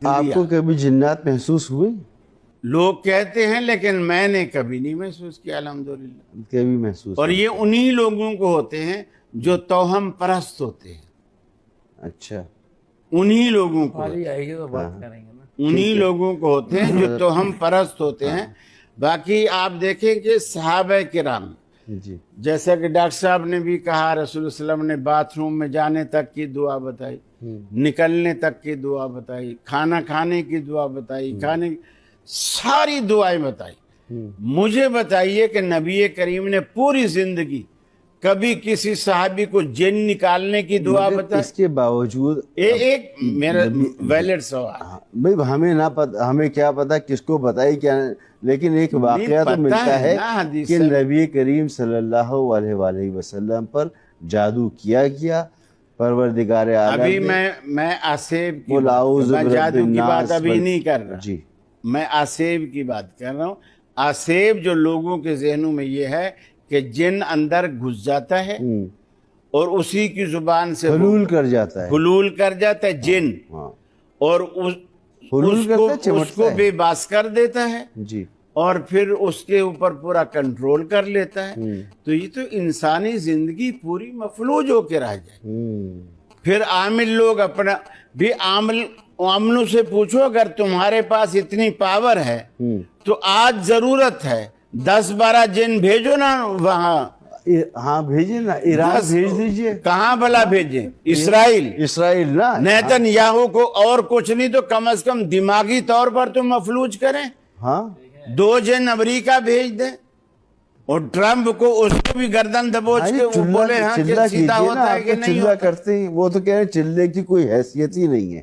آپ کو کبھی جنات محسوس ہوئے؟ لوگ کہتے ہیں لیکن میں نے کبھی نہیں محسوس کیا الحمدللہ. کبھی محسوس؟ اور یہ انہی لوگوں کو ہوتے ہیں جو توہم پرست ہوتے ہیں. اچھا، انہی لوگوں کو آئے گی تو بات کریں گے نا. انہی لوگوں کو ہوتے ہیں جو توہم پرست ہوتے ہیں. باقی آپ دیکھیں کہ صحابہ کرام، جی جیسا کہ ڈاکٹر صاحب نے بھی کہا، رسول اللہ صلی اللہ علیہ وسلم نے باتھ روم میں جانے تک کی دعا بتائی، نکلنے تک کی دعا بتائی، کھانا کھانے کی دعا بتائی، ساری دعائیں بتائی. مجھے بتائیے کہ نبی کریم نے پوری زندگی کبھی کسی صحابی کو جن نکالنے کی دعا بتائی؟ اس کے باوجود ایک میرا ویلڈ سوال. بھئی ہمیں نہ پتا، ہمیں کیا پتا کس کو بتائی کیا، لیکن ایک واقعہ تو ملتا ہے کہ نبی کریم صلی اللہ علیہ وآلہ وسلم پر جادو کیا گیا. پروردگار عالم ابھی میں آسیب کی میں جادو کی بات ابھی نہیں کر رہا. جی، میں آسیب کی بات کر رہا ہوں. آسیب جو لوگوں کے ذہنوں میں یہ ہے کہ جن اندر گھس جاتا ہے اور اسی کی زبان سے حلول کر جاتا ہے، حلول کر جاتا ہے جن، اور اس کو بے باس کر دیتا ہے، جی، اور پھر اس کے اوپر پورا کنٹرول کر لیتا ہے. تو یہ تو انسانی زندگی پوری مفلوج ہو کے رہ جائے. پھر عامل لوگ اپنا بھی عاملوں سے پوچھو، اگر تمہارے پاس اتنی پاور ہے تو آج ضرورت ہے 10-12 جن بھیجو نا وہاں. ہاں بھیجیں نا، ایران بھیج دیجئے. کہاں بھلا بھیجیں؟ اسرائیل نا. نیتن یاہو کو اور کچھ نہیں تو کم از کم دماغی طور پر تو مفلوج کریں. ہاں 2 جن امریکہ بھیج دیں، اور ٹرمپ کو اس کو بھی گردن دبوچ کے وہ بولے ہاں کہ سیدھا ہوتا ہے کہ نہیں ہوتا. کرتے ہیں وہ تو کہہ رہے ہیں چلے کی کوئی حیثیت ہی نہیں ہے.